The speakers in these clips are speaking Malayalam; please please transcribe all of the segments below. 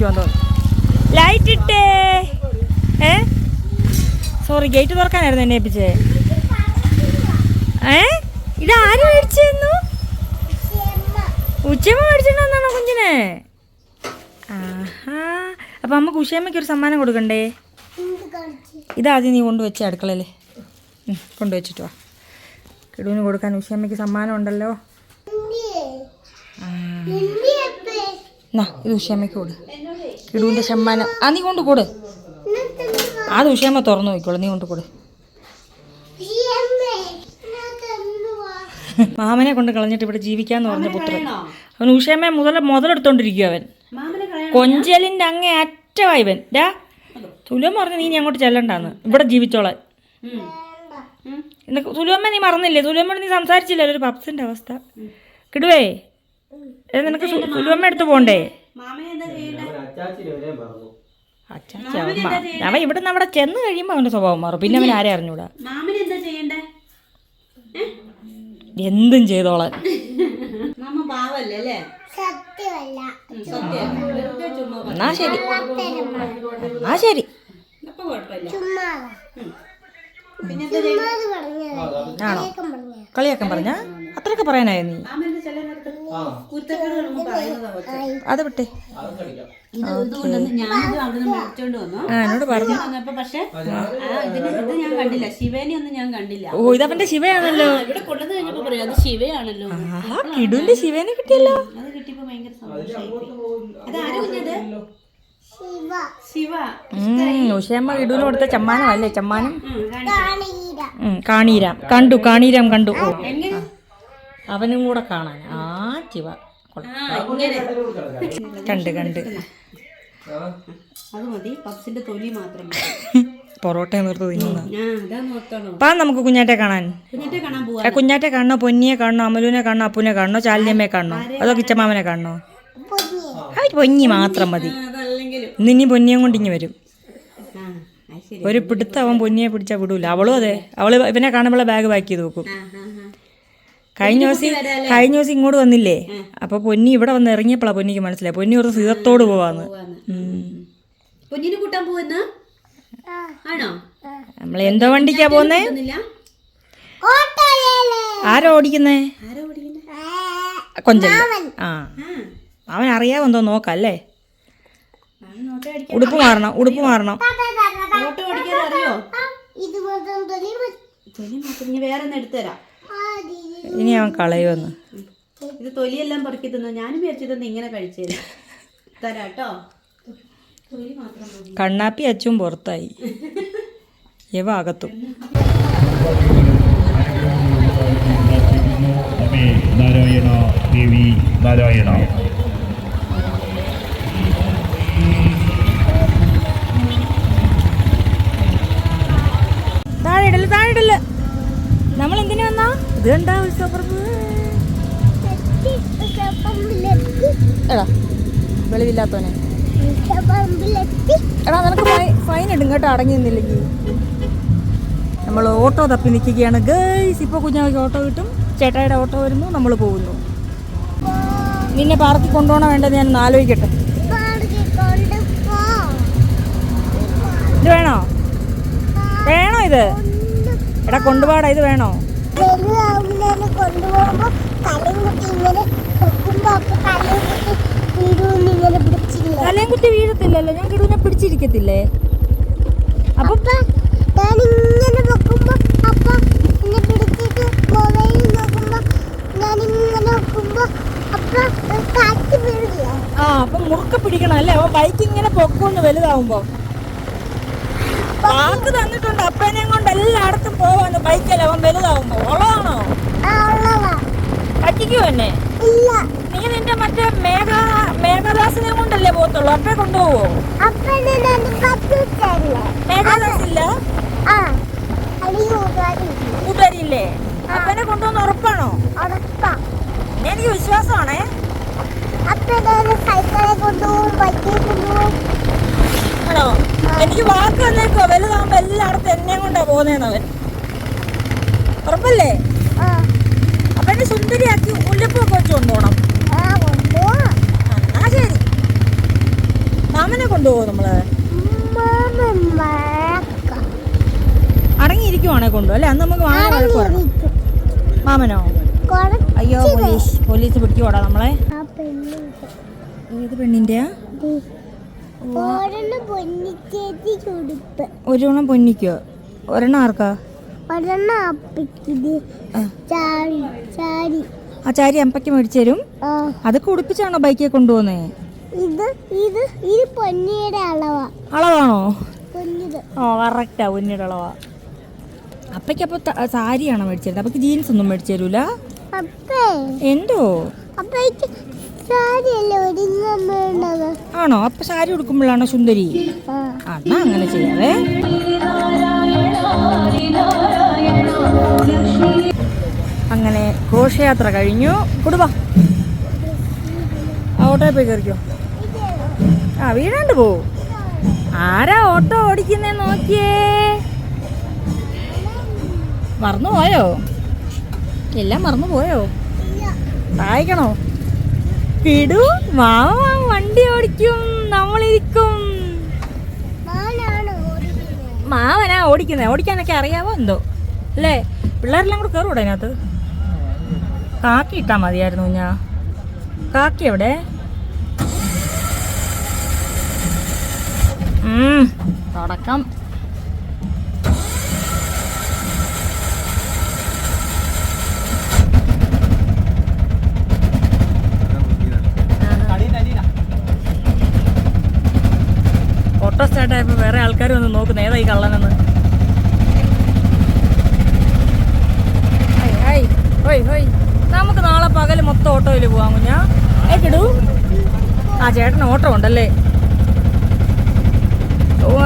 ഇരിക്കുമെന്ന് തോന്നുന്നു. ലൈറ്റ് ഇട്ടേ. സോറി, ഗേറ്റ് തുറക്കാനായിരുന്നു എന്നെ ഏൽപ്പിച്ചേ. ഇത് ആര് മേടിച്ചു? ഉച്ചയമ്മ മേടിച്ചിട്ടുണ്ടെന്നാണോ കുഞ്ഞിനെ? ആഹാ, അപ്പം അമ്മക്ക് ഉച്ചയമ്മയ്ക്ക് ഒരു സമ്മാനം കൊടുക്കണ്ടേ? ഇതാദ്യം നീ കൊണ്ടുവച്ചേ അടുക്കളയിൽ. കൊണ്ടുവച്ചിട്ട് വാ. കിടുവിന് കൊടുക്കാൻ ഉച്ചയമ്മയ്ക്ക് സമ്മാനം ഉണ്ടല്ലോ. ഇത് ഉച്ചയമ്മയ്ക്ക് കൊടു. കിടുവിൻ്റെ സമ്മാനം. നീ കൊണ്ട് കൊടു. അത് ഉച്ചയമ്മ തുറന്നു നോക്കിക്കോളൂ. നീ കൊണ്ട് കൊടു. മാമനെ കൊണ്ട് കളഞ്ഞിട്ട് ഇവിടെ ജീവിക്കാന്ന് പറഞ്ഞ പുത്രൻ. അവൻ ഉഷയമ്മ മുതലെടുത്തോണ്ടിരിക്കും. അവൻ കൊഞ്ചലിൻ്റെ അങ്ങേ അറ്റവായി ഇവൻ. തുലുവമ്മ പറഞ്ഞു നീ അങ്ങോട്ട് ചെല്ലണ്ടാന്ന്, ഇവിടെ ജീവിച്ചോളാൻ. തുലുവമ്മ നീ മറന്നില്ലേ? തുലുവമ്മ നീ സംസാരിച്ചില്ല. ഒരു പപ്സിന്റെ അവസ്ഥ. കിടുവേ, നിനക്ക് തുലുവമ്മ എടുത്ത് പോണ്ടേ? അവൻ ഇവിടുന്ന് അവിടെ ചെന്ന് കഴിയുമ്പോ അവന്റെ സ്വഭാവം മാറും. പിന്നെ അവൻ ആരെ അറിഞ്ഞൂടാ. എന്തും ചെയ്തോളാൻ. എന്നാ ശരി, എന്നാ ശരി. ആണോ? കളിയാക്കാൻ പറഞ്ഞ അത്രയൊക്കെ പറയാനായ നീ? അത് വിട്ടേ. എന്നോട് പറഞ്ഞു. ഓ, ഇതവന്റെ ശിവയാണല്ലോ. കിടുവിന്റെ ശിവനെ കിട്ടിയല്ലോ. ഉഷയമ്മ കിടുവിന് കൊടുത്ത ചമ്മാനമല്ലേ? ചമ്മാനം കാണീരാം കണ്ടു. കാണീരാം കണ്ടു. ഓ, അവനും കൂടെ കാണാൻ. ശിവ കണ്ട് കണ്ട്. പൊറോട്ട നിർത്ത് തിന്നുന്ന നമുക്ക് കുഞ്ഞാറ്റെ കാണാൻ. കുഞ്ഞാറ്റെ കാണണോ? പൊന്നിയെ കാണണോ? അമലുവിനെ കാണണോ? അപ്പുനെ കാണണോ? ചാലിനിയമ്മയെ കാണണോ? അതോ കിച്ചമാമനെ കാണണോ? അവർ പൊന്നി മാത്രം മതി. ഇന്നിനി പൊന്നിയെ കൊണ്ട് ഇങ്ങി വരും. ഒരു പിടുത്തം അവൻ പൊന്നിയെ പിടിച്ചാൽ വിടൂല. അവളും അതെ. അവള് ഇവനെ കാണുമ്പോളെ ബാഗ് പാക്ക് ചെയ്ത് നോക്കും. കഴിഞ്ഞ ദിവസം ഇങ്ങോട്ട് വന്നില്ലേ? അപ്പൊ പൊന്നി ഇവിടെ വന്ന് ഇറങ്ങിയപ്പോഴാ പൊന്നിക്ക് മനസ്സിലായി. പൊന്നി ഒരു സീതത്തോട് പോവാന്ന്. നമ്മൾ എന്തോ വണ്ടിക്കാ പോന്നേ? ആരാ ഓടിക്കുന്നേ? കൊഞ്ചൽ. അവൻ അറിയാമെന്തോ നോക്കല്ലേ? ഉടുപ്പ് മാറണം. ഇനി അവൻ കളയുമെന്ന്. ഇത് തൊലിയെല്ലാം പൊറുക്കി തിന്നു. ഞാനും വിചാരിച്ചിതൊന്നും ഇങ്ങനെ കഴിച്ചേ തരാട്ടോ. കണ്ണാപ്പി അച്ചും പുറത്തായി, ഇവ അകത്തും. നാരായണ ദേവി നാരായണ. താഴെയിടല്. നമ്മൾ എന്തിനു വന്നാ? ഇത് കണ്ടാ ഉത്സവപ്പറമ്പ്. എടാ വെളിവില്ലാത്തവനെ. എടാ നിനക്ക് ഫൈൻ ഇടും കേട്ടോ അടങ്ങി നിന്നില്ലെങ്കിൽ. നമ്മൾ ഓട്ടോ തപ്പി നിൽക്കുകയാണ് ഗൈസ്. ഇപ്പോൾ കുഞ്ഞാവയ്ക്ക് ഓട്ടോ കിട്ടും. ചേട്ടായുടെ ഓട്ടോ വരുന്നു, നമ്മൾ പോകുന്നു. നിന്നെ പാർക്കിൽ കൊണ്ടുപോകണോ വേണ്ടത് ഞാനൊന്ന് ആലോചിക്കട്ടെ. ഇത് വേണോ? ഇത് എടാ കൊണ്ടുപോടാ. ഇത് വേണോ? തലയും കുത്തി വീഴത്തില്ലല്ലോ. ഞാൻ കിടുവിനെ പിടിച്ചിരിക്കത്തില്ലേ? അപ്പൊ അപ്പൊ മുറുക്ക പിടിക്കണം അല്ലേ? അവൻ ബൈക്ക് ഇങ്ങനെ പൊക്കോന്ന് വലുതാവുമ്പോ. വാക്ക് തന്നിട്ടുണ്ട് അപ്പനെയും കൊണ്ട് എല്ലായിടത്തും പോവാന്ന് ബൈക്കല്ലേ അവൻ വലുതാവുമ്പോ. ഉള്ളതാണോ? പറ്റിക്കുവോ എന്നെ? നീ നിന്റെ മറ്റേ മേഘദാസിനെ കൊണ്ടല്ലേ പോകത്തുള്ളൂ. അപ്പേ കൊണ്ടുപോവോ? മേഘദാസ് ഇല്ല, കൂട്ടുകാരില്ലേ? അപ്പനെ കൊണ്ടുപോകുന്ന ഉറപ്പാണോ? എനിക്ക് വിശ്വാസമാണേ. ആണോ? എനിക്ക് വാക്ക് വന്നേക്കോ വലുതാകുമ്പോ എല്ലായിടത്തും എന്നെ കൊണ്ടാ പോകുന്നവൻ. ഉറപ്പല്ലേ? അപ്പൊ എന്നെ സുന്ദരിയാക്കി ഉല്ലപ്പൊക്കെ വെച്ച് കൊണ്ടുപോകണം. എന്നാ ശരി. മാമനെ കൊണ്ടുപോകും നമ്മള്. അടങ്ങിയിരിക്കുവാണെ കൊണ്ടു അല്ലേ? അന്ന് നമുക്ക് മാമനെ വഴക്ക് പറയണം. മാമനോ? അയ്യോ പോലീസ് പിടിക്കുവാടാ നമ്മളെ. ഏത് പെണ്ണിന്റെയാ? ഒരെണ്ണം പൊന്നിക്കോ? ഒരെണ്ണം ആർക്കാ? ആ ചാരി അമ്പയ്ക്ക് മേടിച്ചു തരും. അതൊക്കെ ഉടുപ്പിച്ചാണോ ബൈക്കിൽ കൊണ്ടുപോകുന്നേ? അളവാണോ? ഓ കറക്റ്റാ, പൊന്നിയുടെ അളവാ. അപ്പയ്ക്കപ്പൊ സാരിയാണോ മേടിച്ചു തരുന്നത്? അപ്പക്ക് ജീൻസ് ഒന്നും മേടിച്ചു തരൂല? എന്തോ ആണോ? അപ്പൊ സാരി ഉടുക്കുമ്പോഴാണോ സുന്ദരി? എന്നാ അങ്ങനെ ചെയ്യാവേ. അങ്ങനെ ഘോഷയാത്ര കഴിഞ്ഞു. കുടുംബ ഓട്ടോയിൽ പോയി കയറിക്കോ. വീഴാണ്ട് പോ. ആരാ ഓട്ടോ ഓടിക്കുന്നേ നോക്കിയേ? മറന്നുപോയോ? എല്ലാം മറന്നുപോയോ? സഹായിക്കണോ? കിടു മാമ വണ്ടി ഓടിക്കും, നമ്മളിരിക്കും. മാമനാ ഓടിക്കുന്നേ. ഓടിക്കാനൊക്കെ അറിയാവോ എന്തോ അല്ലേ? പിള്ളേരെല്ലാം കൂടെ കയറൂടെ അതിനകത്ത്? കാക്കി ഇട്ടാ മതിയായിരുന്നു. ഞാൻ കാക്കി എവിടെ? തുടക്കം. ഓട്ടോ സ്റ്റാർട്ടായപ്പോൾ വേറെ ആൾക്കാർ വന്ന് നോക്കുന്നു ഏതായി കള്ളനെന്ന്. നമുക്ക് നാളെ പകല് മൊത്തം ഓട്ടോയിൽ പോവാം കുഞ്ഞാ. കിടൂ. ആ ചേട്ടന് ഓട്ടോ ഉണ്ടല്ലേ?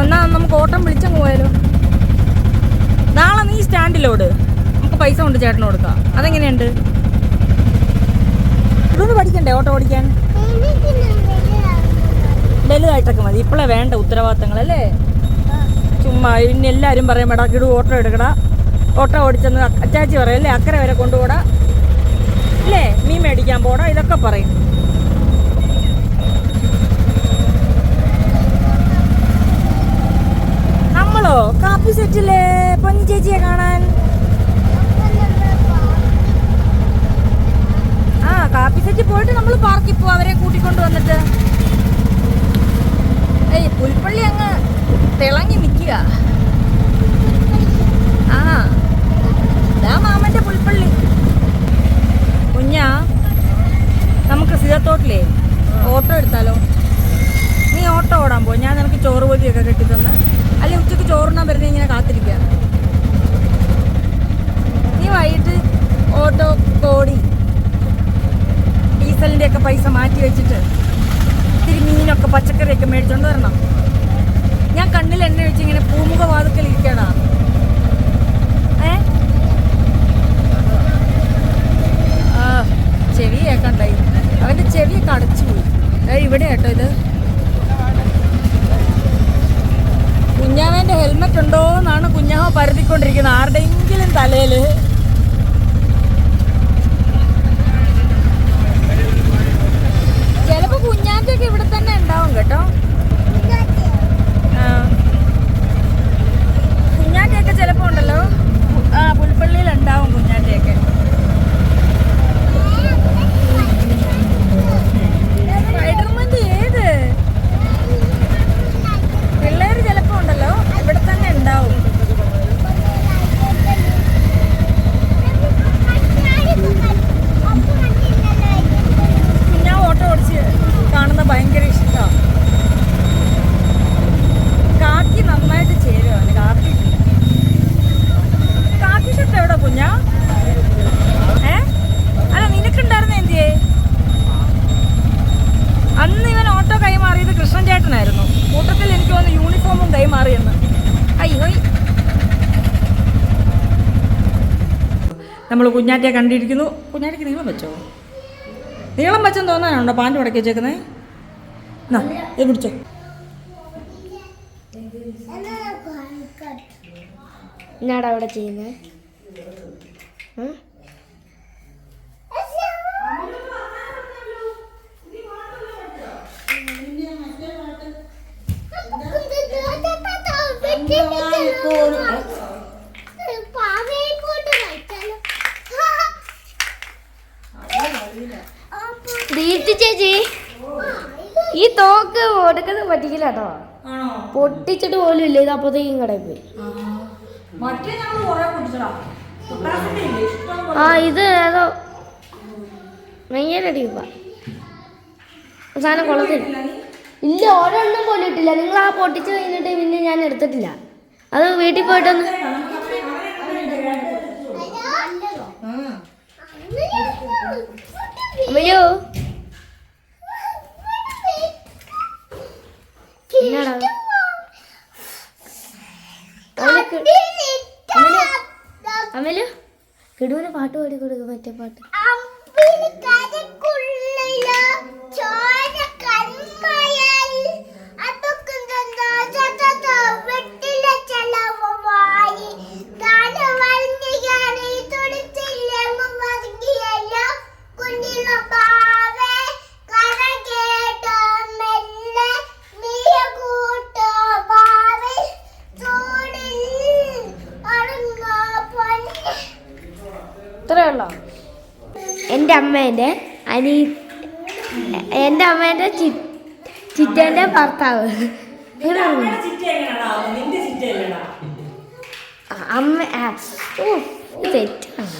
എന്നാ നമുക്ക് ഓട്ടം വിളിച്ചങ്ങ് പോയാലോ? നാളെ നീ സ്റ്റാൻഡിലോട്, നമുക്ക് പൈസ കൊണ്ട് ചേട്ടന് കൊടുക്കാം. അതെങ്ങനെയുണ്ട്? ഇതൊന്ന് പഠിക്കണ്ടേ ഓട്ടോ ഓടിക്കാൻ? വലുതായിട്ടൊക്കെ മതി. ഇപ്പോഴേ വേണ്ട ഉത്തരവാദിത്തങ്ങളല്ലേ? ചുമ്മാ പിന്നെ എല്ലാവരും പറയും എടാ കിടു ഓട്ടോ എടുക്കടാ, ഓട്ടോ ഓടിച്ചെന്ന് അച്ചാച്ചി പറയല്ലേ, അക്കരെ വരെ കൊണ്ടുപോടാ അല്ലേ, മീൻ മേടിക്കാൻ പോടാ, ഇതൊക്കെ പറയും. നമ്മളോ കാപ്പി സെറ്റില്ലേ പൊന്നി ചേച്ചിയെ കാണാൻ? കാപ്പി സെറ്റിൽ പോയിട്ട് നമ്മൾ പാർക്കിൽ പോവാം അവരെ കൂട്ടിക്കൊണ്ട് വന്നിട്ട്. പുൽപ്പള്ളി അങ്ങ് തിളങ്ങി നിൽക്കുക. മാമന്റെ പുൽപ്പള്ളി. കുഞ്ഞാ നമുക്ക് സിതത്തോട്ടിലേ ഓട്ടോ എടുത്താലോ? നീ ഓട്ടോ ഓടാൻ പോ, ഞാൻ നിനക്ക് ചോറ് പൊതിയൊക്കെ കെട്ടിത്തന്ന്. അല്ലെങ്കിൽ ഉച്ചക്ക് ചോറിനാൻ വരുന്ന ഇങ്ങനെ കാത്തിരിക്കുക. നീ വൈകിട്ട് ഓട്ടോ ഓടി ഡീസലിൻ്റെ ഒക്കെ പൈസ മാറ്റി വെച്ചിട്ട് ഇത്തിരി മീനൊക്കെ പച്ചക്കറിയൊക്കെ മേടിച്ചോണ്ട് വരണം. ഞാൻ കണ്ണിൽ എണ്ണ വെച്ച് ഇങ്ങനെ പൂമുഖ വാതുക്കൽ ഇരിക്കണ. ചെവി കേൾക്കണ്ടായി. അവൻ്റെ ചെവിയൊക്കെ അടച്ചു പോയി. ഇവിടെ കേട്ടോ ഇത്. കുഞ്ഞാവേൻ്റെ ഹെൽമെറ്റ് ഉണ്ടോ എന്നാണ് കുഞ്ഞാവ പരതിക്കൊണ്ടിരിക്കുന്നത് ആരുടെയെങ്കിലും തലയിൽ. ചിലപ്പോൾ കുഞ്ഞാറ്റൊക്കെ ഇവിടെ തന്നെ ഉണ്ടാവും കേട്ടോ. കുഞ്ഞാറ്റയൊക്കെ ചിലപ്പോൾ ഉണ്ടല്ലോ പുൽപ്പള്ളിയിൽ ഉണ്ടാവും കുഞ്ഞാറ്റയൊക്കെ. സ്പൈഡർമാൻ്റെ ഏത് പിള്ളേർ ചിലപ്പോൾ ഉണ്ടല്ലോ ഇവിടെ തന്നെ ഉണ്ടാവും. ഞാൻ ഓട്ടോ ഓടിച്ച് കാണുന്ന ഭയങ്കര ഇഷ്ടമാണ്. കാക്കി നന്നായിട്ട് ചേരുവാണ്. കാക്കി ഷർട്ട് എവിടെ കുഞ്ഞാ? അല്ല നിനക്കുണ്ടായിരുന്ന എന്തിയേ? അന്ന് ഇവൻ ഓട്ടോ കൈമാറിയത് കൃഷ്ണൻ ചേട്ടനായിരുന്നു. കൂട്ടത്തിൽ എനിക്ക് തോന്നുന്നു യൂണിഫോമും കൈമാറിയെന്ന്. അയ്യോ നമ്മൾ കുഞ്ഞാറ്റയെ കണ്ടിരിക്കുന്നു. കുഞ്ഞാറ്റയ്ക്ക് നീളം വെച്ചോ? നീളം വെച്ചെന്ന് തോന്നാനുണ്ടോ പാൻറ് മടക്കി വെച്ചേക്കുന്നത്? ഇത് പിടിച്ചോ. എന്നാടാ അവിടെ ചെയ്യുന്നത്? ദീപ്തി ചേച്ചി ഈ തോക്ക് കൊടുക്കുന്നത് പറ്റിക്കില്ലാട്ടോ. പൊട്ടിച്ചിട്ട് പോലും ഇല്ല. ഇത് അപ്പത്തേക്കും കടയിൽ പോയി. ആ ഇത് ഏതോ ഭയങ്കര അടിപ്പാ സാധനം കൊള്ളത്തില്ല. ഇല്ല ഒരെണ്ണം പോലും ഇട്ടില്ല. നിങ്ങൾ ആ പൊട്ടിച്ച് കഴിഞ്ഞിട്ട് പിന്നെ ഞാൻ എടുത്തിട്ടില്ല. അത് വീട്ടിൽ പോയിട്ടൊന്ന് അമ്മയോ എന്നാടാ അമ്മലു കിടുവിന് പാട്ട് പാടി കൊടുക്കും. മറ്റേ പാട്ട് ഇത്രയുള്ളോ? എൻ്റെ അമ്മേൻ്റെ ചിറ്റേൻ്റെ ഭർത്താവ് അമ്മ തെറ്റാണ്.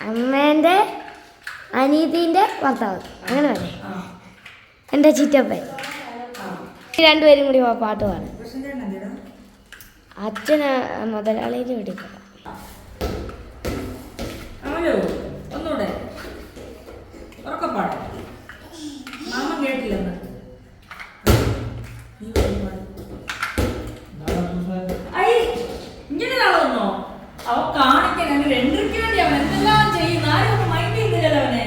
അമ്മേൻ്റെ അനീതിൻ്റെ ഭർത്താവ് അങ്ങനെ പറയും. എൻ്റെ ചിറ്റപ്പൻ രണ്ടുപേരും കൂടി പാട്ട് പാടും. അച്ഛന് മുതലാളിയുടെ വീട്ടിൽ പോകാം. ഒന്നൂടെ ഉറക്കപ്പാട് മാമൻ കേട്ടില്ലെന്ന്. ഇങ്ങനെ ആളൊന്നോ അവൻ കാണിക്കാൻ അങ്ങനെ എൻട്രിക്ക് വേണ്ടി അവൻ എന്തെല്ലാം ചെയ്യുന്ന ആരും ഒന്നും മൈൻഡ് ചെയ്യുന്നില്ലല്ലോ അവനെ.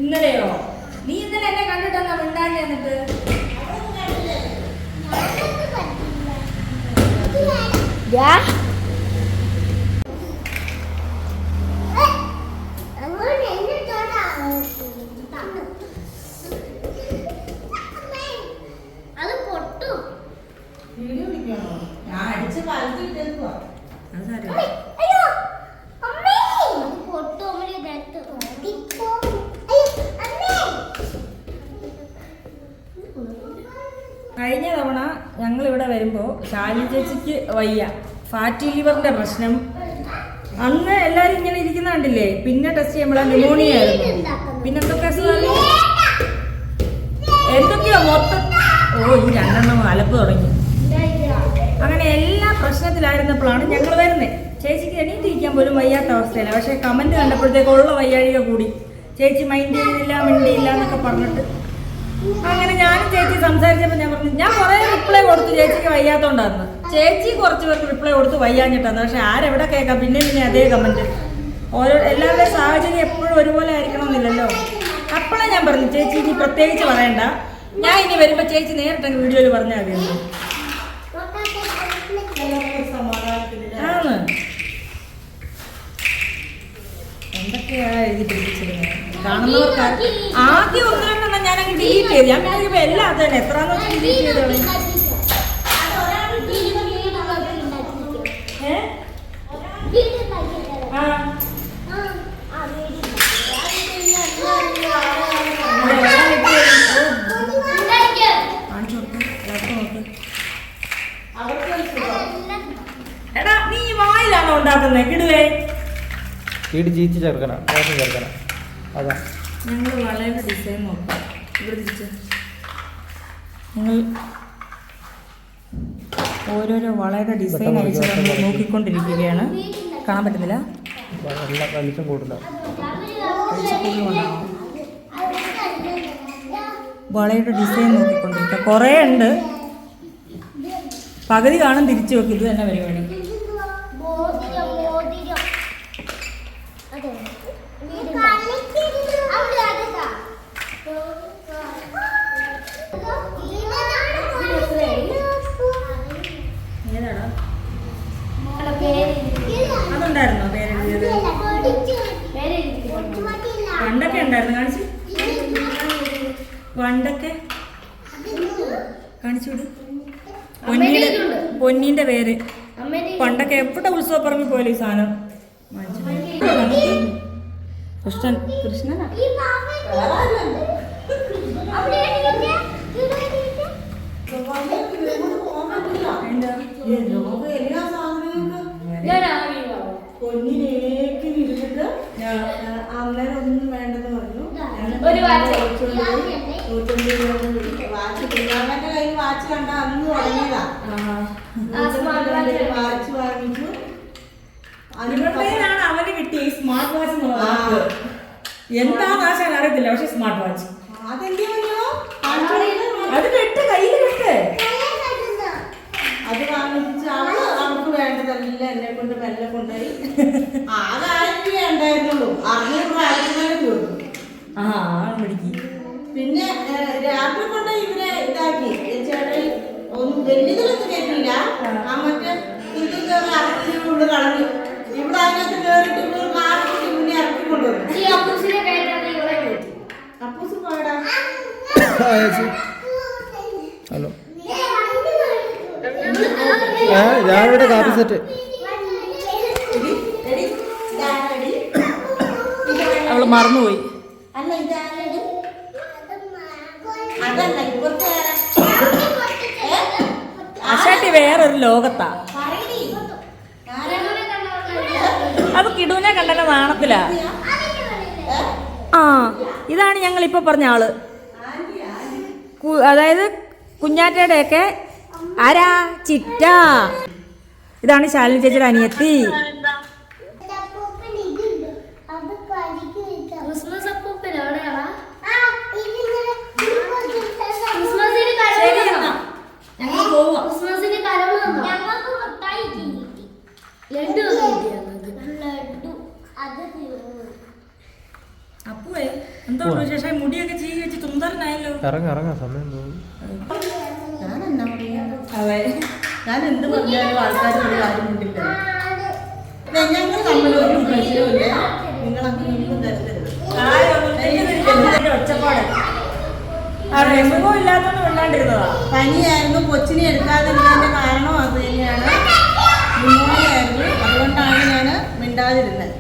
ഇന്നലെയോ നീ ഇന്നലെ എന്നെ കണ്ടിട്ടെന്നാ മിണ്ടാഞ്ഞ എന്നിട്ട് കഴിഞ്ഞ തവണ ഞങ്ങളിവിടെ വരുമ്പോൾ ശാലി ചേച്ചിക്ക് വയ്യ, ഫാറ്റി ലിവറിൻ്റെ പ്രശ്നം. അന്ന് എല്ലാവരും ഇങ്ങനെ ഇരിക്കുന്ന കണ്ടില്ലേ. പിന്നെ ടെസ്റ്റ് ചെയ്യുമ്പോൾ ന്യൂമോണിയ ആയിരുന്നു. പിന്നെ എന്തൊക്കെയോ മൊത്തം ഈ രണ്ടെണ്ണം അലപ്പ് തുടങ്ങി. അങ്ങനെ എല്ലാ പ്രശ്നത്തിലായിരുന്നപ്പോഴാണ് ഞങ്ങൾ വരുന്നത്. ചേച്ചിക്ക് എണീറ്റിരിക്കാൻ പോലും വയ്യാത്ത അവസ്ഥയില്ല. പക്ഷേ കമൻറ്റ് കണ്ടപ്പോഴത്തേക്ക് ഉള്ള വയ്യാഴിക കൂടി. ചേച്ചി മൈൻഡ് ചെയ്യുന്നില്ല മിണ്ടിയില്ല എന്നൊക്കെ പറഞ്ഞിട്ട് അങ്ങനെ ഞാനും ചേച്ചി സംസാരിച്ചപ്പോൾ ഞാൻ പറഞ്ഞു, ഞാൻ കുറേ റിപ്ലൈ കൊടുത്തു ചേച്ചിക്ക് വയ്യാത്തോണ്ടായിരുന്നു. ചേച്ചി കുറച്ച് പേർക്ക് റിപ്ലൈ കൊടുത്ത് വയ്യാഞ്ഞിട്ടാണ്. പക്ഷെ ആരെവിടെ കേൾക്കാം. പിന്നെ അതേ കമൻറ്റ്. എല്ലാവരുടെയും സാഹചര്യം എപ്പോഴും ഒരുപോലെ ആയിരിക്കണമെന്നില്ലല്ലോ. അപ്പോഴേ ഞാൻ പറഞ്ഞു ചേച്ചി ഇനി പ്രത്യേകിച്ച് പറയണ്ട, ഞാൻ ഇനി വരുമ്പോൾ ചേച്ചി നേരിട്ട് വീഡിയോയിൽ പറഞ്ഞാൽ മതി. ആണ് എന്തൊക്കെയാ എഴുതി പിടിപ്പിച്ചിരുന്നത് കാണുന്നവർക്ക്. ആദ്യം ഒന്ന് രണ്ടെണ്ണം ഞാനങ്ങ് ഡിലീറ്റ് ചെയ്തു. ഞാൻ പിന്നെ എല്ലാം അത് തന്നെ എത്രാന്ന് വെച്ചാൽ ഡിലീറ്റ് ചെയ്തോളൂ. എടാ നീ വായിലാണോ ഉണ്ടാക്കുന്നത്? കിടുവേ ചേർക്കണം. അതാ ഞങ്ങൾ വളയുടെ ഡിസൈൻ നോക്കാം. ഇവിടെ തിരിച്ച് നിങ്ങൾ ഓരോരോ വളയുടെ ഡിസൈൻ അയച്ച് നമ്മൾ നോക്കിക്കൊണ്ടിരിക്കുകയാണ്. കാണാൻ പറ്റുന്നില്ല. വെളിച്ചം കൂടുതല. വളയുടെ ഡിസൈൻ നോക്കിക്കൊണ്ടിരിക്കുക. കുറേ ഉണ്ട്. പകുതി കാണും തിരിച്ചു വെക്കും. ഇത് തന്നെ പരിപാടി. ഏതാടാ അതുണ്ടായിരുന്നോ പേരെഴുതിയത്? പണ്ടൊക്കെ ഉണ്ടായിരുന്നു, കാണിച്ചു. പണ്ടൊക്കെ കാണിച്ചുവിട്. പൊന്നിന്റെ പേര്. പണ്ടൊക്കെ എവിടെ ഉത്സവപ്പറമ്പിൽ പോലെ ഈ സാധനം കൃഷ്ണൻ. കൃഷ്ണനാ പൊന്നിലേക്ക് ഇരുന്നിട്ട് അന്നേരം ഒന്നും വേണ്ടെന്ന് പറഞ്ഞു. വാച്ച് പിള്ളേരുടെ കയ്യിൽ വാച്ച് കണ്ട അന്ന് തുടങ്ങിയതാ. വാച്ച് വാങ്ങിച്ചു. അതിനാണ് അവന് കിട്ടിയ ഈ സ്മാർട്ട് വാച്ച് എന്നുള്ളത്. എന്താന്ന് ആശാൻ അറിയത്തില്ല, പക്ഷെ സ്മാർട്ട് വാച്ച് അതെന്തിയോ അത് കെട്ട്, കയ്യിൽ കെട്ട്. അത് വാങ്ങിച്ച് അവർക്ക് വേണ്ടതല്ല എന്നെ കൊണ്ട് മെല്ലെ കൊണ്ടുപോയി. ആകെ 1000 രൂപ ഉണ്ടായിരുന്നുള്ളൂ. 600 രൂപ കൊടുക്കും. പിന്നെ രാത്രി കൊണ്ട് ഇവരെ ഇതാക്കി ചേട്ടൻ ഒന്നും വലിയതിലൊന്നും കേട്ടില്ല. ആ മറ്റേ ഇതിൽ കയറി 60 രൂപ കൊണ്ട് കളഞ്ഞു. ഇവിടെ അതിനകത്ത് കയറിയിട്ട് ഇവർ മാറിയിട്ട് മുന്നേ ഇറക്കി കൊണ്ടുവന്നു. അപ്പൂസ് പോയടാ. ഹലോ, ഞാനിവിടെ കാപ്പി സെറ്റ്. അവള് മറന്നുപോയി. അല്ല ഇതാരടി? അതല്ല ഇപ്പുറത്തെ ആശാട്ടി വേറൊരു ലോകത്താ. അത് കിടുവിനെ കണ്ടന നാണത്തിലാ. ആ, ഇതാണ് ഞങ്ങൾ ഇപ്പൊ പറഞ്ഞ ആള്. അതായത് കുഞ്ഞാറ്റയുടെയൊക്കെ ആരാ ചിറ്റ. ഇതാണ് ശാലിനി ചേച്ചിയുടെ അനിയത്തി. അപ്പുവേ എന്താ വിശേഷം? മുടിയൊക്കെ ചീകി വെച്ച് തുന്തരനായല്ലോ. ഇറങ്ങ സമയം തോന്നി. അതെ, ഞാൻ എന്ത് പറഞ്ഞാലും ആൾക്കാർ ഒരു കാര്യം ഉണ്ടില്ല. ഞങ്ങൾ തമ്മിലൊരു പ്രശ്നമില്ല. നിങ്ങൾ അങ്ങനെ ഒന്നും തരരുത്. ഒച്ചപ്പാട് ഇല്ലാത്തോണ്ട് വേണ്ടാണ്ടിരുന്നതാ. പനിയായിരുന്നു, കൊച്ചിനെ എടുക്കാതിരുന്നതിന്റെ കാരണം അത് തന്നെയാണ്. ന്യൂമോണിയായിരുന്നു, അതുകൊണ്ടാണ് ഞാൻ മിണ്ടാതിരുന്നത്.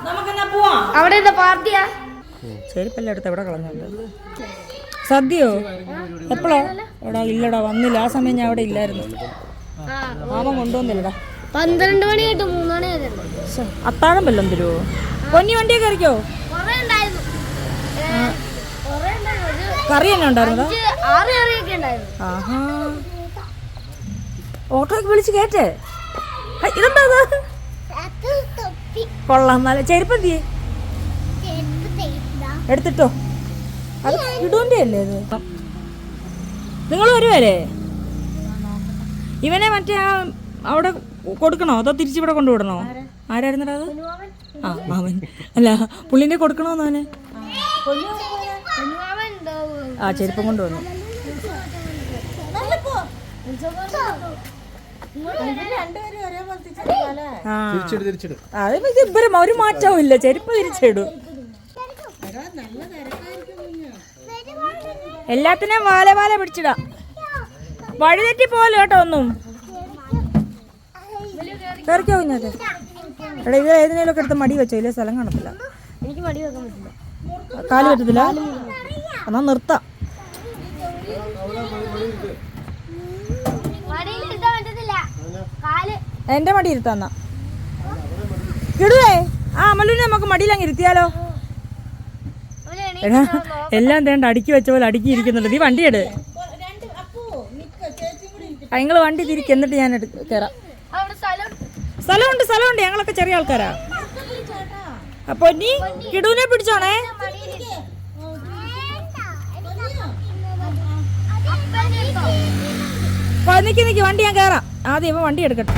നമുക്കെന്നാ പോവാം. അവിടെ എന്താ പാർട്ടിയാ? ചെരുപ്പെല്ലാം എടുത്ത് എവിടെ കളഞ്ഞുണ്ട്? സദ്യയോ? എപ്പോഴാ? എടാ ഇല്ലടാ, വന്നില്ല. ആ സമയം ഞാൻ അവിടെ ഇല്ലായിരുന്നു. മാമൻ കൊണ്ടുവന്നില്ലടാ. 12 മണിയായിട്ട് 3 മണി വരെ അത്താഴം വല്ലതും തരുമോ? പൊന്നി വണ്ടിയൊക്കെ കറിക്കോ? കറി തന്നെ ഉണ്ടായിരുന്നോ? 6 കറിയൊക്കെ ഉണ്ടായിരുന്നു. ആഹാ, ഓട്ടോക്ക് വിളിച്ച് കേട്ടേ. ഇതെന്താ കൊള്ളാം. നല്ല ചെരുപ്പന്തിയെ എടുത്തിട്ടോ. അത് ഇടുവിൻ്റെ അല്ലേ അത്? നിങ്ങൾ വരുവല്ലേ? ഇവനെ മറ്റേ അവിടെ കൊടുക്കണോ അതോ തിരിച്ചിവിടെ കൊണ്ടുവിടണോ? ആരായിരുന്നടാ അത്? ആ, മാമൻ. അല്ല, പുള്ളിൻ്റെ കൊടുക്കണോന്ന് അവന്. ആ, ചെരുപ്പം കൊണ്ടുവന്നു. അത് ഇവരും ഒരു മാറ്റവും ഇല്ല. ചെരുപ്പ് തിരിച്ചിടും. എല്ലാത്തിനെയും വാല പിടിച്ചിടാം. വഴി തെറ്റി പോലെ കേട്ടോ. ഒന്നും കയറിക്കോ കുഞ്ഞാറ്റെ. എടാ, ഇത് ഏതിനേലും ഒക്കെ എടുത്ത് മടി വെച്ചോ, ഇല്ലേ സ്ഥലം കാണത്തില്ല. എനിക്ക് മടി വെക്കാൻ പറ്റില്ല. കാല് പറ്റത്തില്ല. എന്നാ നിർത്താം. എന്റെ മടി ഇരുത്താന്നാ ഇടുവേ. ആ, അമലുവിനെ നമുക്ക് മടിയിലങ്ങ് ഇരുത്തിയാലോ? എടാ, എല്ലാം തേണ്ട അടുക്കി വെച്ച പോലെ അടുക്കി ഇരിക്കുന്നുണ്ട്. നീ വണ്ടി എടു. നിങ്ങൾ വണ്ടി തിരിക്ക്, എന്നിട്ട് ഞാൻ കയറാം. സ്ഥലമുണ്ട്. ഞങ്ങളൊക്കെ ചെറിയ ആൾക്കാരാ. അപ്പൊ നീ കിടുവിനെ പിടിച്ചോണേ. നിക്ക് വണ്ടി ഞാൻ കയറാം. ആദ്യം ഇവ വണ്ടി എടുക്കട്ടെ.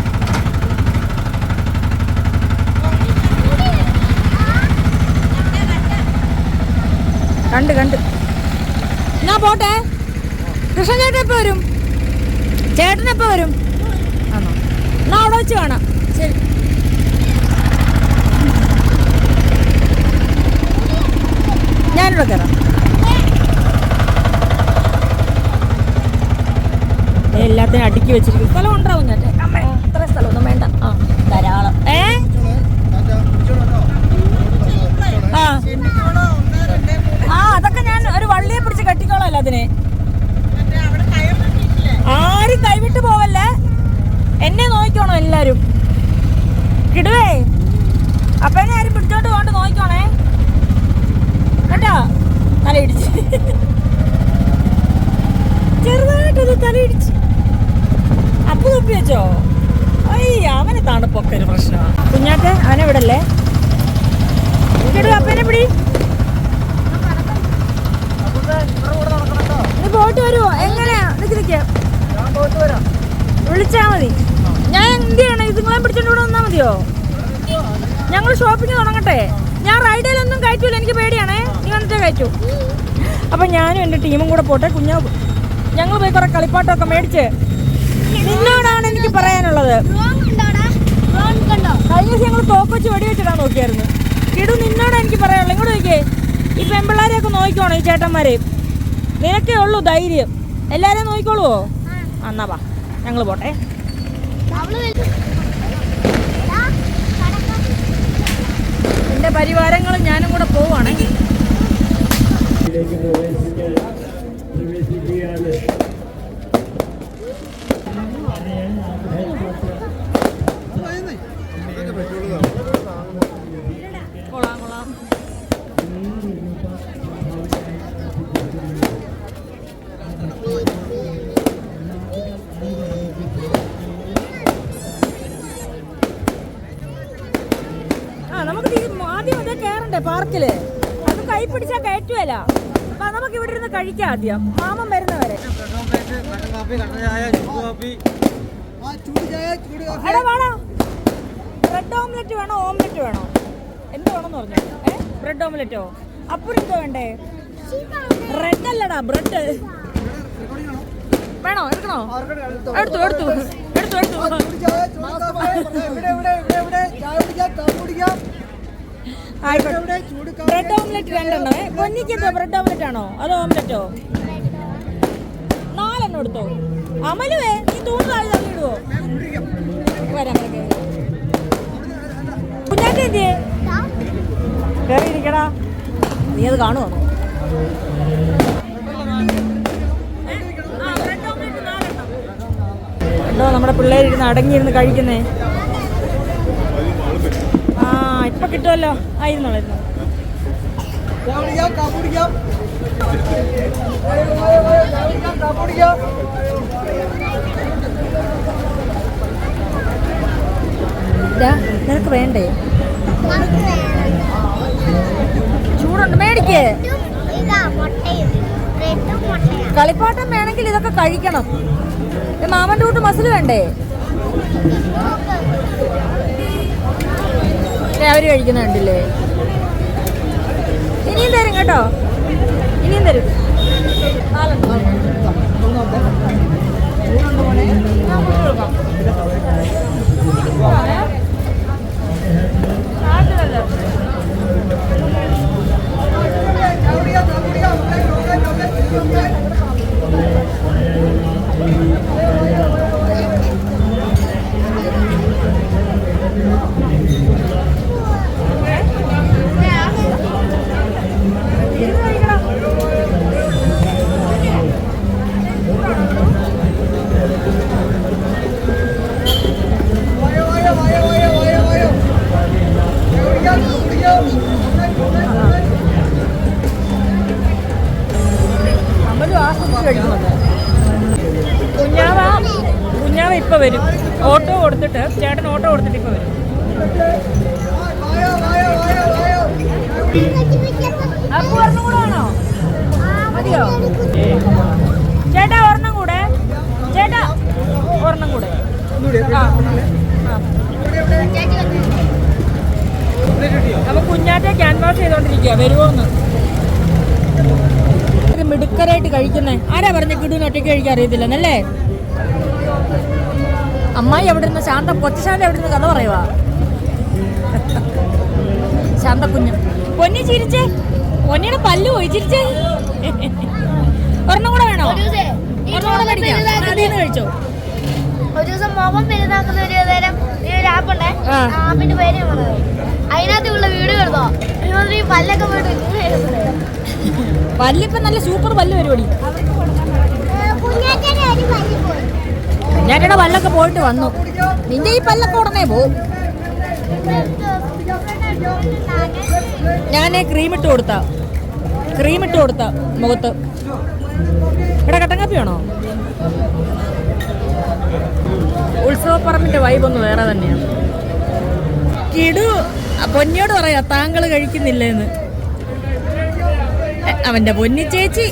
കണ്ട് എന്നാ പോട്ടെ. കൃഷ്ണൻ ചേട്ടൻ എപ്പോ വരും? ചേട്ടൻ എപ്പോ വരും? ആണോ? എന്നാ അവിടെ വെച്ച് കാണാം. ശരി. അടുക്കി വെച്ചിരിക്കും. സ്ഥലം ഉണ്ടാവും കുഞ്ഞാറ്റെ. അമ്മ ഇത്ര സ്ഥലമൊന്നും വേണ്ട. ആ ധാരാളം. അതൊക്കെ ഞാൻ ഒരു വള്ളിയെ പിടിച്ച് കെട്ടിക്കോളാം അതിനെ. ആരും കൈവിട്ട് പോവല്ലേ, എന്നെ നോക്കിക്കോണോ എല്ലാരും. കിടുവേ അപ്പനെ ആരും പിടിച്ചോണ്ട് പോണ്ട് നോക്കിക്കോണേ കേട്ടോ. തലയിടിച്ച് ചെറുതായിട്ടത് തലയിടിച്ച്. അപ്പു തൊപ്പി വെച്ചോ? അയ്യ അവന് തണുപ്പൊക്കെ ഒരു പ്രശ്നമാണ്. കുഞ്ഞാറ്റെ അവനെ വിടല്ലേ. കിടുവ അപ്പനെ പിടി. നീ പോയിട്ട് വരുമോ? എങ്ങനെയാ? നിൽക്ക് വിളിച്ചാ മതി. ഞാൻ എന്ത് ചെയ്യണം? ഇതുങ്ങളെ പിടിച്ചോണ്ട് ഇവിടെ വന്നാൽ മതിയോ? ഞങ്ങൾ ഷോപ്പിംഗ് തുടങ്ങട്ടെ. ഞാൻ റൈഡിലൊന്നും കയറ്റൂല, എനിക്ക് പേടിയാണേ. നീ വന്നിട്ടേ കയറ്റൂ. അപ്പം ഞാനും എൻ്റെ ടീമും കൂടെ പോട്ടെ. ഞങ്ങൾ പോയി കുറെ കളിപ്പാട്ടമൊക്കെ മേടിച്ച്. നിന്നോടാണ് എനിക്ക് പറയാനുള്ളത്. കഴിഞ്ഞ ദിവസം ഞങ്ങൾ തോക്കൊച്ച് വെടിവെച്ചിടാൻ നോക്കിയായിരുന്നു. കിടു നിന്നോടാണ് എനിക്ക് പറയാനുള്ളത്. ഇങ്ങോട്ട് നോക്കിയേ, ഈ പെമ്പിള്ളാരെയൊക്കെ നോക്കിക്കോണം. ഈ ചേട്ടന്മാരെ നിനക്കേ ഉള്ളൂ ധൈര്യം. എല്ലാവരെയും നോക്കിക്കോളുവോ? എന്നാ വാ ഞങ്ങൾ പോട്ടെ. എൻ്റെ പരിവാരങ്ങളും ഞാനും കൂടെ പോവാണ്. കൊള്ളാം കൊള്ളാം. നമുക്ക് ആദ്യം അതേ കയറണ്ടേ പാർക്കില്. അത് കൈ പിടിച്ചാൽ കയറ്റുമല്ല. അപ്പൊ നമുക്ക് ഇവിടെ ഇരുന്ന് കഴിക്കാം ആദ്യം, മാമൻ വരുന്നവരെ. ബ്രെഡ് ഓംലെറ്റ് വേണോ ഓംലെറ്റ് വേണോ? എന്ത് വേണമെന്ന് പറഞ്ഞു? ബ്രെഡ് ഓംലെറ്റോ? അപ്പുറം എന്തോ വേണ്ടേ? റെഡ് അല്ലടാ ബ്രെഡ് വേണോ? എടുക്കണോ? എടുത്തു എടുത്തു എടുത്തു എടുത്തു. Bread omelette രണ്ടെണ്ണേ. പൊന്നിക്ക് എന്തോ ബ്രെഡ് ഓംലെറ്റ് ആണോ അതോ ഓംലെറ്റോ? 4 എടുത്തോ. അമലുവേ നീ തൂണ് താഴെ തള്ളിയിടുവോ? വരാം കുഞ്ഞാറ്റ എന്തിയേ? കയറിയിരിക്കടാ. നീ അത് കാണുമോ? എന്തോ നമ്മുടെ പിള്ളേരിരുന്ന് അടങ്ങിയിരുന്ന് കഴിക്കുന്നേ. ആ ഇപ്പൊ കിട്ടുമല്ലോ. ആയിരുന്നോളായിരുന്നു. നിനക്ക് വേണ്ടേ? ചൂടുണ്ട്, മേടിക്കേ. കളിപ്പാട്ടം വേണമെങ്കിൽ ഇതൊക്കെ കഴിക്കണം. മാമന്റെ കൂട്ട് മസിൽ വേണ്ടേ? അവര് കഴിക്കുന്ന കണ്ടില്ലേ? ഇനിയും തരും കേട്ടോ, ഇനിയും തരും. കുഞ്ഞാവ ഇപ്പൊ വരും. ഓട്ടോ കൊടുത്തിട്ട് ചേട്ടൻ ഓട്ടോ കൊടുത്തിട്ട് ഇപ്പൊ വരും. അപ്പൊ ഒരെണ്ണം കൂടെ ആണോ? മതിയോ ചേട്ടാ? ഒരെണ്ണം കൂടെ ചേട്ടാ, ഒരെണ്ണം കൂടെ. അപ്പൊ കുഞ്ഞാറ്റെ ക്യാൻവാസ് ചെയ്തോണ്ടിരിക്കുക വരുമോന്ന്. മിടുക്കരായിട്ട് കഴിക്കുന്നേ. ആരാ പറഞ്ഞ കിടുവിന് ഒറ്റയ്ക്ക് കഴിക്കാൻ അറിയത്തില്ലെന്നല്ലേ? അമ്മായി എവിടെ നിന്ന് ശാന്ത കൊച്ചുശാന്ത എവിടെ നിന്ന് കഥ പറയുവാ? ശാന്ത കുഞ്ഞ് പൊന്നി ചിരിച്ചേ. പൊന്നിയുടെ പല്ല് പോയി ചിരിച്ചേ. ഒരെണ്ണം കൂടെ വേണോ? ഒരെണ്ണം കൂടെ മേടിക്കാം. അതിന്ന് കഴിച്ചോ. ഒരു ദിവസം മുഖം പെരുന്നാക്കുന്ന ഒരു നേരം ഒരു ആപ്പുണ്ടേ, ആപ്പിന്റെ പേര് പറഞ്ഞത്. അതിനകത്തുള്ള വീഡിയോ എടുത്തോ ഈ പല്ലൊക്കെ പോയിട്ട് പല്ലിപ്പം നല്ല സൂപ്പർ പല്ല് പരിപാടി. കുഞ്ഞാറ്റയുടെ പല്ലൊക്കെ പോയിട്ട് വന്നു. നിന്റെ ഈ പല്ലൊക്കെ ഉടനെ പോവും. ഞാൻ ക്രീമിട്ട് കൊടുത്ത മുഖത്ത്. ഇവിടെ കട്ടൻ കാപ്പി വേണോ? ഉത്സവപ്പറമ്പിന്റെ വൈബൊന്ന് വേറെ തന്നെയാണ്. കിടു പൊന്നിയോട് പറയാ താങ്കൾ കഴിക്കുന്നില്ലെന്ന്. അവന്റെ പൊന്നി ചേച്ചി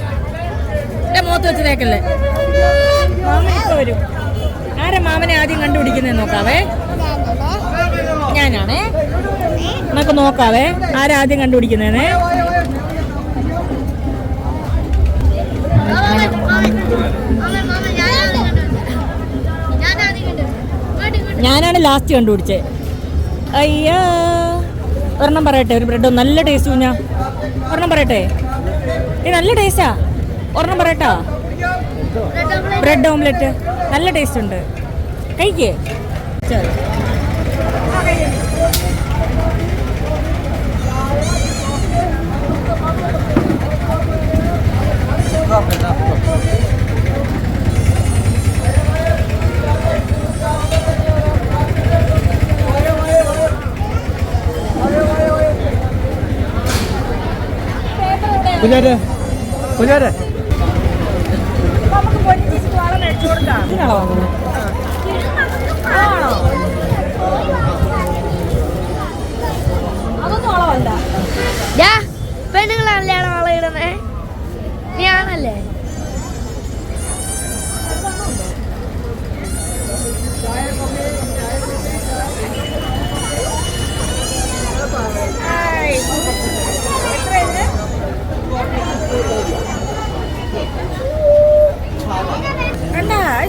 എന്റെ മുഖത്ത് വെച്ച് തേക്കല്ലേ. മാമ ഇപ്പൊ വരും. ആരാ മാമനെ ആദ്യം കണ്ടുപിടിക്കുന്നേ നോക്കാവേ. ഞാനാണേ. നമുക്ക് നോക്കാവേ ആരാ ആദ്യം കണ്ടുപിടിക്കുന്നേനെ. ഞാനാണ് ലാസ്റ്റ് കണ്ടുപിടിച്ചേ. അയ്യാ ഒരെണ്ണം പറയട്ടെ. ഒരു ബ്രെഡ് നല്ല ടേസ്റ്റ്. കുഞ്ഞാ ഒരെണ്ണം പറയട്ടെ. നല്ല ടേസ്റ്റാ. ഒരെണ്ണം പറയട്ടാ. ബ്രെഡ് ഓംലെറ്റ് നല്ല ടേസ്റ്റ് ഉണ്ട്. കഴിക്കേ. കുഞ്ഞാറ്റേ കുഞ്ഞാറ്റേ ഇതിനാണോ വാങ്ങുന്നത്? അതൊന്നും അളവല്ല. പെണ്ണുങ്ങളല്ലേ വളയിടുന്നേ? ഞാനല്ലേ?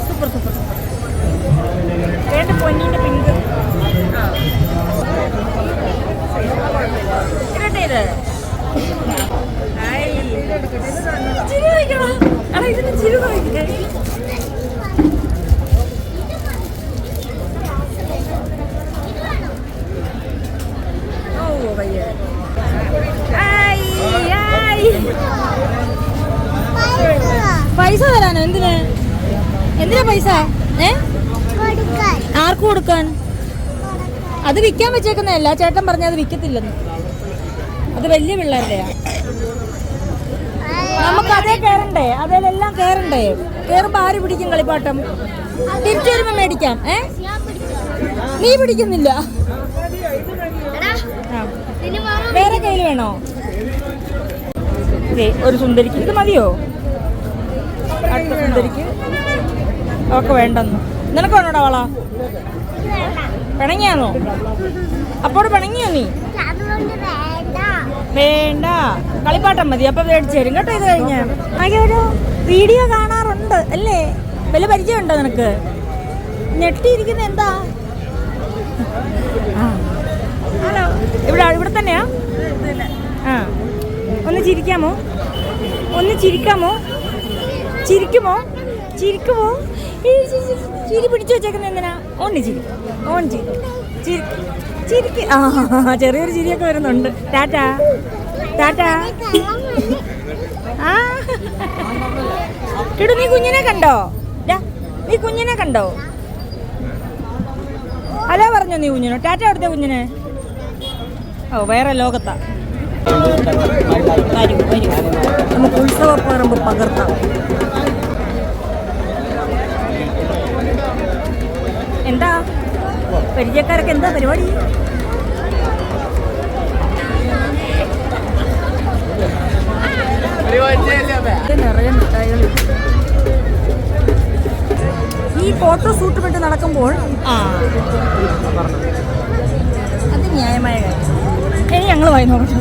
Super super super. വേണ്ട പൊന്നിന്റെ പിങ്ക് ഇരട്ടെ. ഇത് ഇതിന് ചിരി നോക്കിക്കേ. ഓ വയ്യ. പൈസ തരാനോ? എന്തിനാ പൈസ? ആർക്ക് കൊടുക്കാൻ? അത് വിൽക്കാൻ വെച്ചേക്കുന്നതല്ല. ചേട്ടൻ പറഞ്ഞ അത് വിൽക്കത്തില്ലെന്ന്. അത് വലിയ പിള്ളേരുടെയാ. നമുക്ക് അതേ കയറണ്ടേ? അതിലെല്ലാം കയറണ്ടേ? കയറുമ്പോ ആര് പിടിക്കും കളിപ്പാട്ടം? തിരിച്ചു വരുമ്പോ മേടിക്കാം. നീ പിടിക്കുന്നില്ല. വേറെ കയ്യിൽ വേണോ? ഒരു സുന്ദരിക്ക് ഇത് മതിയോ? അടുത്ത സുന്ദരിക്ക് ഒക്കെ വേണ്ടെന്ന്. നിനക്ക് വേണോടാ വള? പിണങ്ങിയാണോ? അപ്പോട് പിണങ്ങിയോ നീ? വേണ്ട, കളിപ്പാട്ടം മതി. അപ്പൊ മേടിച്ചു തരും കേട്ടോ. ഇത് കഴിഞ്ഞ ഒരു വീഡിയോ കാണാറുണ്ട് അല്ലേ? വല്ല പരിചയമുണ്ടോ നിനക്ക്? ഞെട്ടിയിരിക്കുന്ന എന്താ? ഹലോ, ഇവിടെ തന്നെയാ? ആ, ഒന്ന് ചിരിക്കാമോ? ചിരിക്കുമോ? ചിരി പിടിച്ചു വെച്ചേക്കുന്ന എന്തിനാ? ചിരിക്ക്. ആ, ചെറിയൊരു ചിരിയൊക്കെ വരുന്നുണ്ട്. ടാറ്റാ. ആ കിടു, നീ കുഞ്ഞിനെ കണ്ടോ? ഹലോ പറഞ്ഞോ നീ കുഞ്ഞിനോ? ടാറ്റ അവിടുത്തെ കുഞ്ഞിനെ. ഓ, വേറെ ലോകത്താ. നമുക്ക് ഉത്സവപ്പറമ്പ് പകർത്താം. എന്താ പരിചയക്കാരൊക്കെ എന്താ പരിപാടി? നിറയെ മിഠായികൾ. ഈ ഫോട്ടോ ഷൂട്ട് വിട്ട് നടക്കുമ്പോൾ അത് ന്യായമായ കാര്യം. ഇനി ഞങ്ങൾ വായി നോക്കട്ടെ.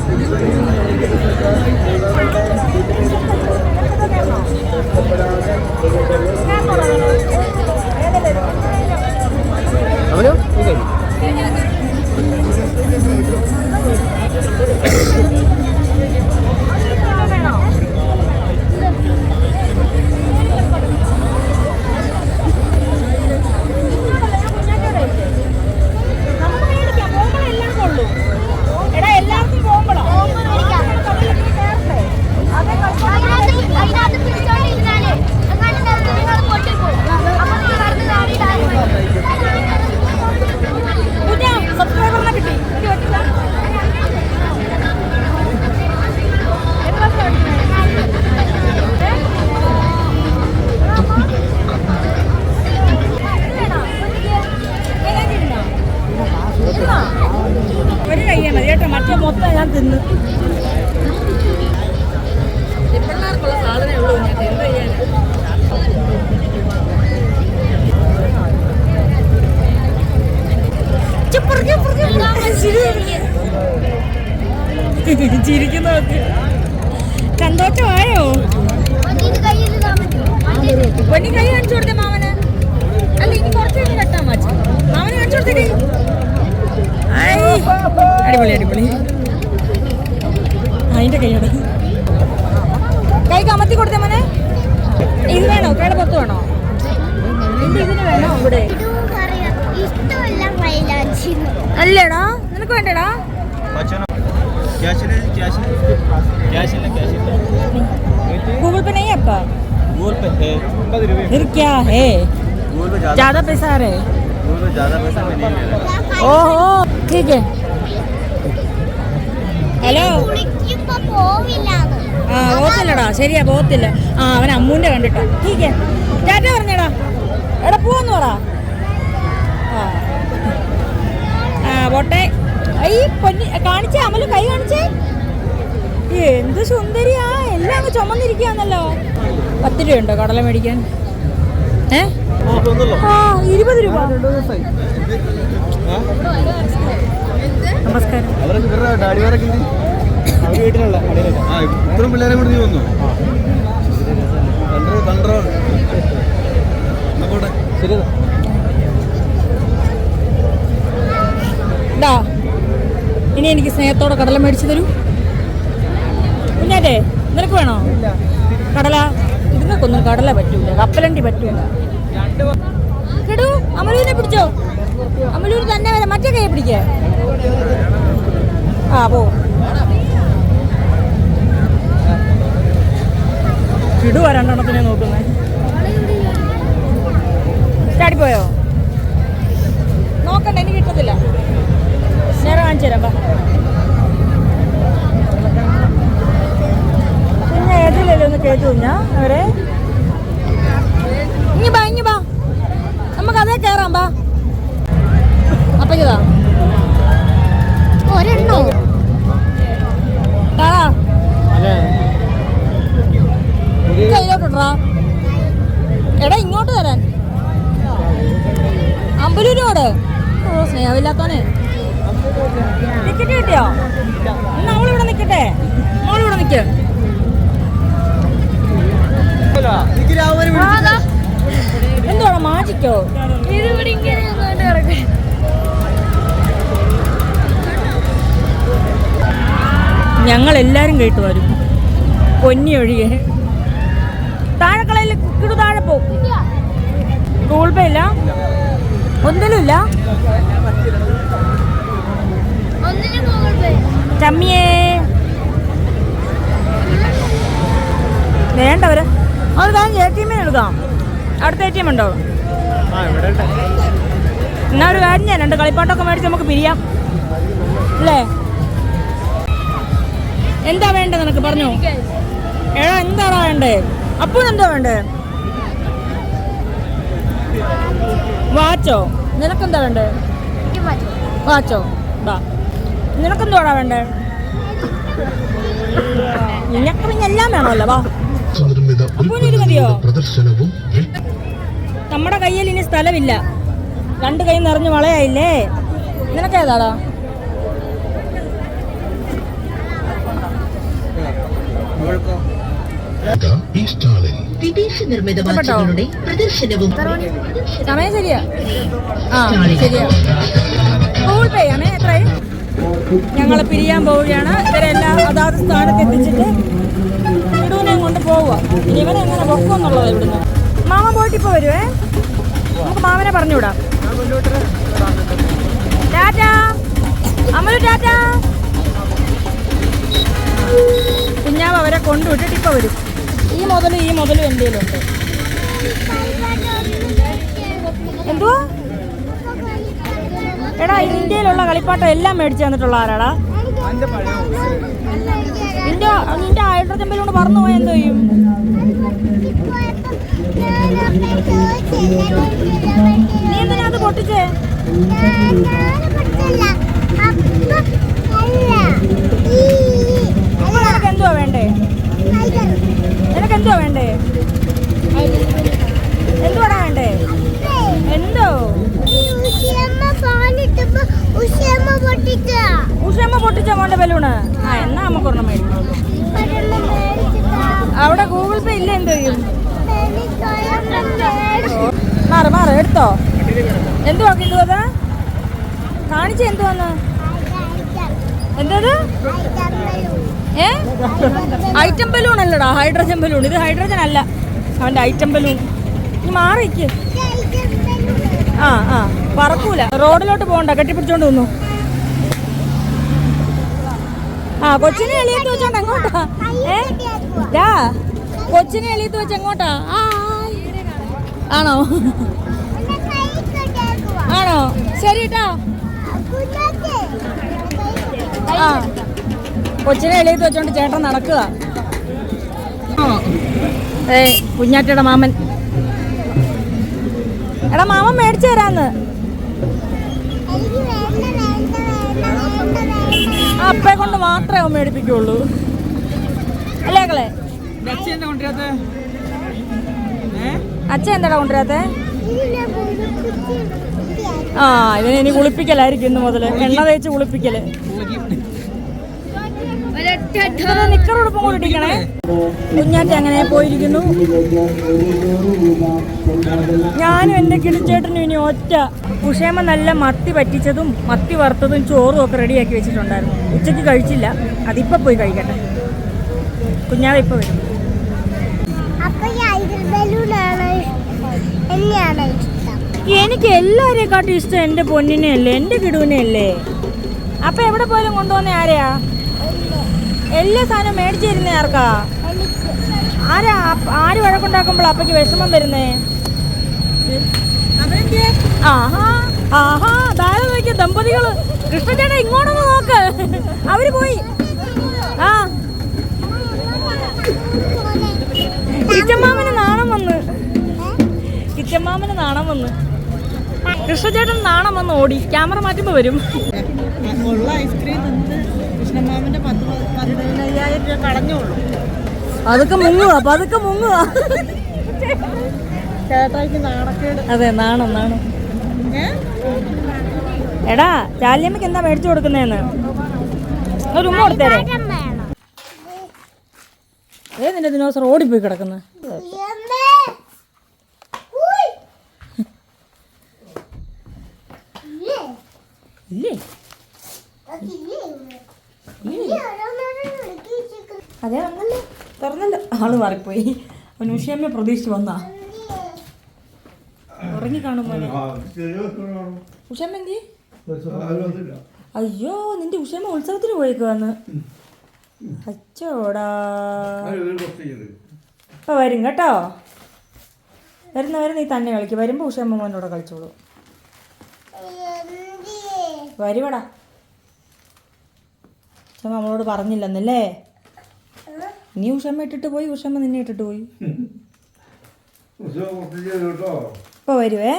സന്തോഷമായോ? പൊന്നി കൈ കാണിച്ചു കൊടുത്തേ മാമന്. അല്ല ഇനി കുറച്ച് കഴിഞ്ഞ് കെട്ടാൻ മാറ്റി മാമന് കാണിച്ചു കൊടുത്തേ കൈ. അടിപൊളി അടിപൊളി. അതിന്റെ കൈയോട് കൈ കമത്തി കൊടുത്തേ മോനെ. ഇത് വേണോ? കൈയുടെ പുറത്ത് വേണോ? ഇതിന് വേണോ ഇവിടെ? അല്ലേടാ നിനക്ക് വേണ്ടടാ? गूगल पे नहीं है आपका? गूगल पे है 50 रुपये। फिर क्या है? गूगल पे ज्यादा पैसा आ रहा है? गूगल पे ज़्यादा पैसा में नहीं ले रहा। ഓഹോ ठीक है. ഹലോ ആ പോകത്തില്ലടാ. ശരിയാ പോകത്തില്ല. ആ അവൻ അമ്മൂൻ്റെ കണ്ടിട്ടാ. ठीक है ടാറ്റ പറഞ്ഞേടാ. എടാ പോവാന്ന് പറ. ആ പോട്ടെ. ഈ പൊന്നി കാണിച്ചേ അമല് കൈ കാണിച്ചേ. എന്ത് സുന്ദരിയാ. എല്ലാം അങ്ങ് ചുമന്നിരിക്കുകയാണല്ലോ. 10 രൂപയുണ്ടോ കടല മേടിക്കാൻ? 20 രൂപ. നമസ്കാരം. ഇത്രയും പിള്ളേരെ കൂടി നീ വന്നു. ഇനി എനിക്ക് സ്നേഹത്തോടെ കടല മേടിച്ചു തരൂ. കുഞ്ഞാറ്റേ നിനക്ക് വേണോ കടല? ഇതിനൊക്കൊന്നും കടല പറ്റൂല, കപ്പലണ്ടി പറ്റൂല. കേടൂ അമലൂരിനെ പിടിച്ചോ. അമലൂര് തന്നെ വരാം. മറ്റേ കൈ പിടിക്കേ. ആ പോ. ഇടുവാ രണ്ടെണ്ണത്തിനെ നോക്കുന്നേ. ചാടിപ്പോയോ? നോക്കണ്ട എനിക്ക് കിട്ടത്തില്ല. ഞാൻ കാണിച്ചു തരാം. പിന്നെ ഏതിലല്ലോ ഒന്ന് കേട്ടു കുഞ്ഞാ അവരെ. ഇങ്ങി ബാ നമുക്ക് അതേ കയറാം. ബാ അപ്പൊ ഇതാ ഒരെണ്ണോ കയ്യിലോട്ടാ. എടാ ഇങ്ങോട്ട് തരാൻ. അമ്പലൂരോട് സ്നേഹമില്ലാത്തോനെ. ടിക്കറ്റ് കിട്ടിയോ? എന്നാ അവളിവിടെ നിൽക്കട്ടെ. മോളിവിടെ നിൽക്ക്. എന്തുവാണോ മാജിക്കോ? ഞങ്ങളെല്ലാരും കേട്ടു വരും. പൊന്നി ഒഴികെ. താഴെക്കളയിൽ കിടു താഴെ പോവും. ഗൂഗിൾ പേ ഇല്ല, ഒന്നിലും ഇല്ല. ചമ്മിയേ വേണ്ടവര് അത് ഞാൻ ATM എടുക്കാം. അടുത്ത ATM ഉണ്ടോ? എന്നാ ഒരു കാര്യം ഞാൻ 2 കളിപ്പാട്ടൊക്കെ മേടിച്ച് നമുക്ക് പിരിയാം അല്ലേ? എന്താ വേണ്ടത് നിനക്ക് പറഞ്ഞോ. എടാ എന്താണോ വേണ്ടേ? അപ്പൂനെന്താ വേണ്ടേ? വാച്ചോ? നിനക്കെന്താ വേണ്ടേ? വാച്ചോ? നിനക്കെന്തോടാ വേണ്ടേ? നിനക്ക് പിന്നെ എല്ലാം വേണമല്ലോ. വാ അപ്പൂന് ഇത് മതിയോ? നമ്മുടെ കയ്യിൽ ഇനി സ്ഥലമില്ല. 2 കൈ നിറഞ്ഞ് വളയായില്ലേ. നിനക്കേതാടാ? സമയം ശരിയാ. ആ ശരിയാ. ഗൂഗിൾ പേ ആണേ. എത്രയും ഞങ്ങൾ പിരിയാൻ പോവുകയാണ്. ഇവരെല്ലാം അതാത് സ്ഥാനത്ത് എത്തിച്ചിട്ട് ഇടൂനെ കൊണ്ട് പോവുക. ഇനി ഇവനെ എങ്ങനെ പൊക്കുമെന്നുള്ളത് ഇവിടുന്ന്. മാമ പോയിട്ട് ഇപ്പോൾ വരുവേ. നമുക്ക് മാമനെ പറഞ്ഞുവിടാം. ടാറ്റാ അമലു ടാറ്റാ. കുഞ്ഞാവ് അവരെ കൊണ്ടുവിട്ടിട്ട് ഇപ്പോൾ വരും. ഈ മുതലും എൻ്റെ കയ്യിലുണ്ട്. എന്തുവാ? എടാ ഇന്ത്യയിലുള്ള കളിപ്പാട്ടം എല്ലാം മേടിച്ചു തന്നിട്ടുള്ള ആരാടാ? നിന്റെ ഹൈഡ്രജൻ ബലൂൺ പറന്നു പോയാൽ എന്തോ ചെയ്യും? നീ എന്തിനാ അത് പൊട്ടിച്ചേ? നിനക്ക് എന്തുവാ വേണ്ടേ? നിനക്കെന്തുവാ വേണ്ടേ? എന്തുവാടാ വേണ്ടേ? എന്തോ ഉഷമ്മ പൊട്ടിച്ച മോന്റെ ബലൂണ്. ആ എന്നാ നമുക്ക് ഒരെണ്ണം മേടിക്കും. അവിടെ ഗൂഗിൾ പേ ഇല്ല എന്ത് ചെയ്യും? മാറ് എടുത്തോ. എന്തുവാ കിട്ടുവത്? കാണിച്ച എന്തുവാന്ന്? എന്തത്? ഐറ്റം ബലൂൺ അല്ലടാ, ഹൈഡ്രജൻ ബലൂൺ. ഇത് ഹൈഡ്രജൻ അല്ല, അവന്റെ ഐറ്റം ബലൂൺ. നീ മാറിക്ക്. ആ പറക്കൂല. റോഡിലോട്ട് പോകണ്ട, കെട്ടിപ്പിടിച്ചോണ്ട് വന്നു. കൊച്ചിനെ എളിയത്ത് വെച്ചോണ്ട് എങ്ങോട്ടാ? കൊച്ചിനെ എളിയത്ത് വെച്ച് എങ്ങോട്ടാ? ആണോ ആണോ? ശരി കേട്ടോ. കൊച്ചിനെ എളിയത്ത് വെച്ചോണ്ട് ചേട്ടൻ നടക്കുക. കുഞ്ഞാറ്റയുടെ മാമൻ. എടാ മാമൻ മേടിച്ചു തരാന്ന്. അപ്പയെ കൊണ്ട് മാത്രമേ അവൻ മേടിപ്പിക്കുള്ളൂ അല്ലേ കളെ? അച്ഛൻ എന്താടാ കൊണ്ടുവരാത്തെ? ഇവനെ ഇനി കുളിപ്പിക്കലായിരിക്കും ഇന്ന് മുതല്. എണ്ണ തേച്ച് കുളിപ്പിക്കല്. നിക്കറുടുപ്പും കൂടി ഇടിക്കണേ. കുഞ്ഞാറ്റ അങ്ങനെ പോയിരിക്കുന്നു. ഞാനും എൻ്റെ കിളിച്ചേട്ടനും ഇനി ഒറ്റ. ഉഷേമ്മ നല്ല മത്തി പറ്റിച്ചതും മത്തി വറുത്തതും ചോറും ഒക്കെ റെഡിയാക്കി വെച്ചിട്ടുണ്ടായിരുന്നു. ഉച്ചയ്ക്ക് കഴിച്ചില്ല, അതിപ്പോൾ പോയി കഴിക്കട്ടെ. കുഞ്ഞാവ ഇപ്പോൾ വരും. എനിക്ക് എല്ലാവരെക്കാട്ടും ഇഷ്ടം എൻ്റെ പൊന്നിനെ അല്ലേ, എൻ്റെ കിടുവിനെ അല്ലേ. അപ്പം എവിടെ പോയാലും കൊണ്ടുവന്ന ആരെയാ? എല്ലാ സാധനവും മേടിച്ചു തരുന്ന ആർക്കാ? ആര് വഴക്കുണ്ടാക്കുമ്പോൾ അപ്പയ്ക്ക് വിഷമം വരുന്നേ? ധാരാളം നോക്കിയ ദമ്പതികള്. കൃഷ്ണചേട്ടാ ഇങ്ങോട്ടൊന്ന് നോക്ക്, അവര് പോയി. കിച്ചമ്മാമന് നാണം വന്ന്. കിച്ചമ്മാമന് നാണം വന്ന്. കൃഷ്ണചേട്ടൻ നാണം വന്ന് ഓടി. ക്യാമറ മാറ്റുമ്പോ വരും. ഉള്ള ഐസ്ക്രീം കൃഷ്ണമാമന്റെ 15,000 രൂപ കളഞ്ഞോളൂ. പതുക്കെ മുങ്ങുക. ചേട്ടായിക്ക് നാണക്കേട്. അതെ, നാണം. എടാ ചാലിയമ്മക്ക് എന്താ മേടിച്ചു കൊടുക്കുന്നേന്ന് ഒരു ഉമ്മ കൊടുത്തേരെ. നിന്റെ ദിനോസർ ഓടിപ്പോയി കിടക്കുന്ന. ഇല്ലേ അതെ വന്നല്ലോ, തുറന്നല്ലോ. ആള് മാറിപ്പോയി. അവൻ ഉഷയമ്മയെ പ്രതീക്ഷിച്ച് വന്നാ. ഉറങ്ങി കാണുമ്പോ ഉഷയമ്മ എന്തി? അയ്യോ, നിന്റെ ഉഷയമ്മ ഉത്സവത്തിന് പോയേക്കുവാന്ന്. അച്ചോടാ. ഇപ്പൊ വരും കേട്ടോ. വരുന്നവരെ നീ തന്നെ കളിക്കും. വരുമ്പോ ഉഷയമ്മ മോൻ്റെ കൂടെ കളിച്ചോളൂ. വരുവടാ. ഉഷമ്മ നമ്മളോട് പറഞ്ഞില്ലെന്നല്ലേ? നീ ഉഷമ്മ ഇട്ടിട്ട് പോയി, ഉഷമ്മ നിന്നെ ഇട്ടിട്ട് പോയി. ഇപ്പൊ വരുവേ.